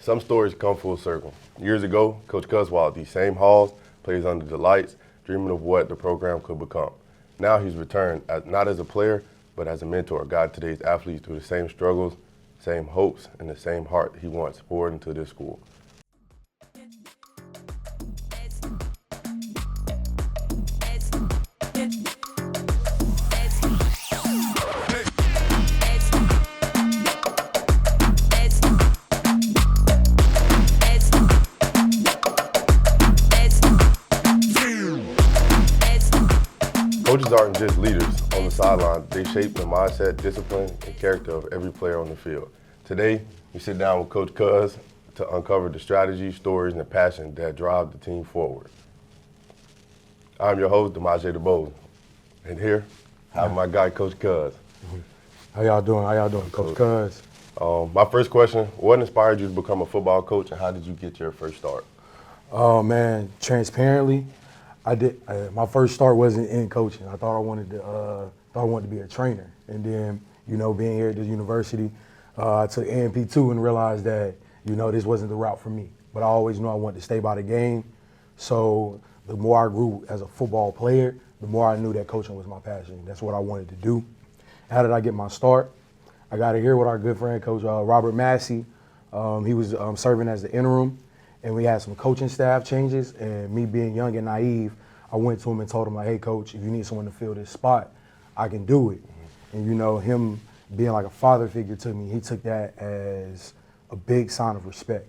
Some stories come full circle. Years ago, Coach Cuz walked these same halls, plays under the lights, dreaming of what the program could become. Now he's returned, not as a player, but as a mentor, guiding today's athletes through the same struggles, same hopes, and the same heart he once poured into this school. Coaches aren't just leaders on the sideline. They shape the mindset, discipline, and character of every player on the field. Today, we sit down with Coach Cuz to uncover the strategies, stories, and the passion that drive the team forward. I'm your host, Demija DuBose, and here I have my guy, Coach Cuz. How y'all doing, Coach Cuz? My first question, what inspired you to become a football coach, and how did you get your first start? Oh man, transparently, my first start wasn't in coaching. I thought I wanted to be a trainer, and then being here at this university, I took AMP2 and realized that this wasn't the route for me. But I always knew I wanted to stay by the game. So the more I grew as a football player, the more I knew that coaching was my passion. That's what I wanted to do. How did I get my start? I got it here with our good friend, Coach Robert Massey. He was serving as the interim. And we had some coaching staff changes, and me being young and naive, I went to him and told him, like, hey, Coach, if you need someone to fill this spot, I can do it. And, him being like a father figure to me, he took that as a big sign of respect,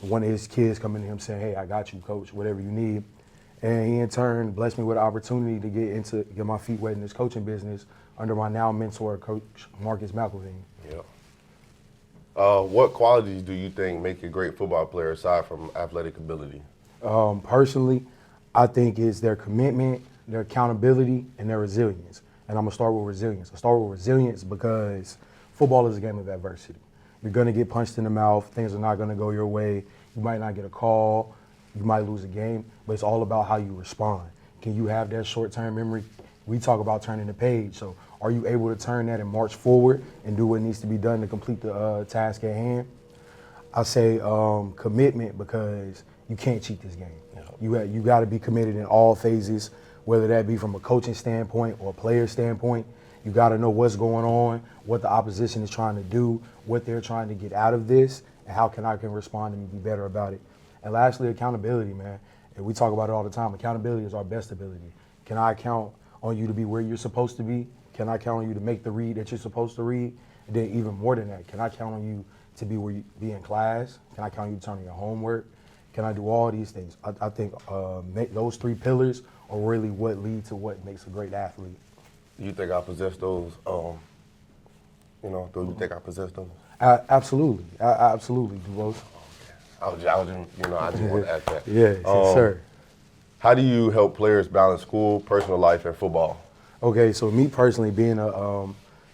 One of his kids coming to him saying, hey, I got you, Coach, whatever you need. And he, in turn, blessed me with the opportunity to get my feet wet in this coaching business under my now mentor, Coach Marcus McElveen. Yeah. What qualities do you think make a great football player aside from athletic ability? Personally, I think it's their commitment, their accountability, and their resilience. And I'm going to start with resilience. I start with resilience because football is a game of adversity. You're going to get punched in the mouth. Things are not going to go your way. You might not get a call. You might lose a game. But it's all about how you respond. Can you have that short-term memory? We talk about turning the page. So are you able to turn that and march forward and do what needs to be done to complete the task at hand? I say commitment because you can't cheat this game. You got to be committed in all phases, whether that be from a coaching standpoint or a player standpoint. You got to know what's going on, what the opposition is trying to do, what they're trying to get out of this, and how I can respond and be better about it. And lastly, accountability, man. And we talk about it all the time. Accountability is our best ability. Can I count on you to be where you're supposed to be? Can I count on you to make the read that you're supposed to read? And then even more than that, can I count on you to be where you be in class? Can I count on you to turn in your homework? Can I do all these things? I think those three pillars are really what lead to what makes a great athlete. Do you think I possess those? Do you think I possess those? Absolutely, absolutely, DuBose. I just want to ask that. Yes, sir. How do you help players balance school, personal life, and football? Okay, so me personally,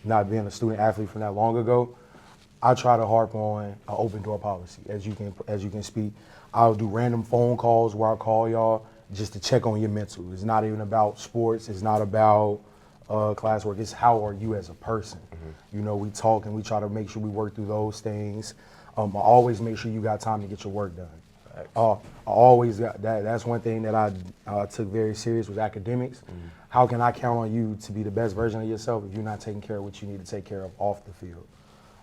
not being a student athlete from that long ago, I try to harp on an open door policy. As you can speak, I'll do random phone calls where I call y'all just to check on your mental. It's not even about sports. It's not about classwork. It's how are you as a person. Mm-hmm. We talk and we try to make sure we work through those things. I always make sure you got time to get your work done. I always got that. That's one thing that I took very serious was academics. Mm-hmm. How can I count on you to be the best version of yourself if you're not taking care of what you need to take care of off the field?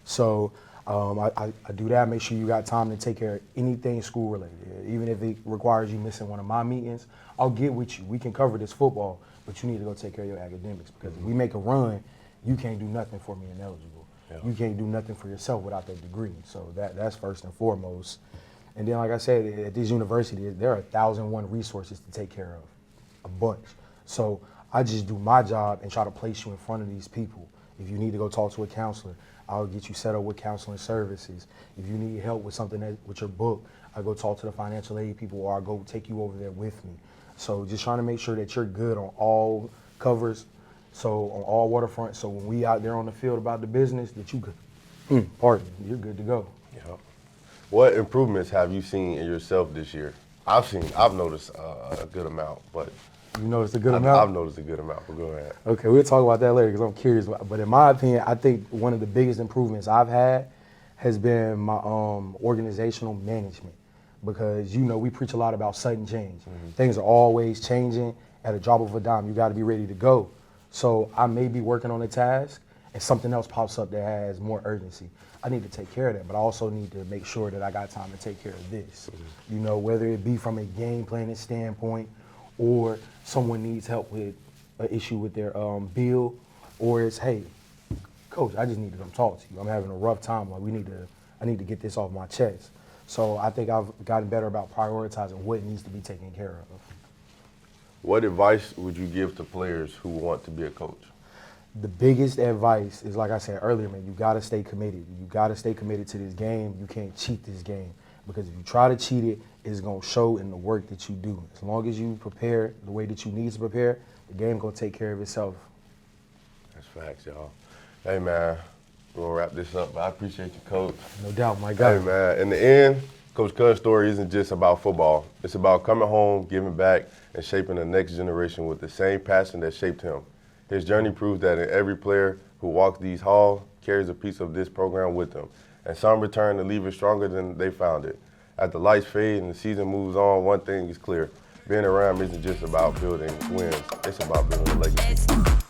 So I do that. Make sure you got time to take care of anything school related. Even if it requires you missing one of my meetings, I'll get with you. We can cover this football, but you need to go take care of your academics because if we make a run, you can't do nothing for me ineligible. Yeah. You can't do nothing for yourself without that degree. So that's first and foremost. And then, like I said, at this university, there are 1,001 resources to take care of, a bunch. So I just do my job and try to place you in front of these people. If you need to go talk to a counselor, I'll get you set up with counseling services. If you need help with something with your book, I go talk to the financial aid people or I go take you over there with me. So just trying to make sure that you're good on all covers, so on all waterfronts. So when we out there on the field about the business, that you could, you're good to go. Yeah. What improvements have you seen in yourself this year? I've noticed a good amount, but You noticed a good amount? I've noticed a good amount, but go ahead. Okay, we'll talk about that later because I'm curious. But in my opinion, I think one of the biggest improvements I've had has been my organizational management, because we preach a lot about sudden change. Things are always changing at a drop of a dime. You got to be ready to go. So I may be working on a task and something else pops up that has more urgency. I need to take care of that, but I also need to make sure that I got time to take care of this. Whether it be from a game planning standpoint, or someone needs help with an issue with their bill, or it's, hey, coach, I just need to come talk to you. I'm having a rough time. I need to get this off my chest. So I think I've gotten better about prioritizing what needs to be taken care of. What advice would you give to players who want to be a coach? The biggest advice is, like I said earlier, man, you got to stay committed. You got to stay committed to this game. You can't cheat this game, because if you try to cheat it, it's going to show in the work that you do. As long as you prepare the way that you need to prepare, the game going to take care of itself. That's facts, y'all. Hey, man, we're going to wrap this up, but I appreciate you, Coach. No doubt, my guy. Hey, man, in the end, Coach Cuz's story isn't just about football. It's about coming home, giving back, and shaping the next generation with the same passion that shaped him. His journey proves that every player who walks these halls carries a piece of this program with them, and some return to leave it stronger than they found it. As the lights fade and the season moves on, one thing is clear. Being around isn't just about building wins. It's about building a legacy.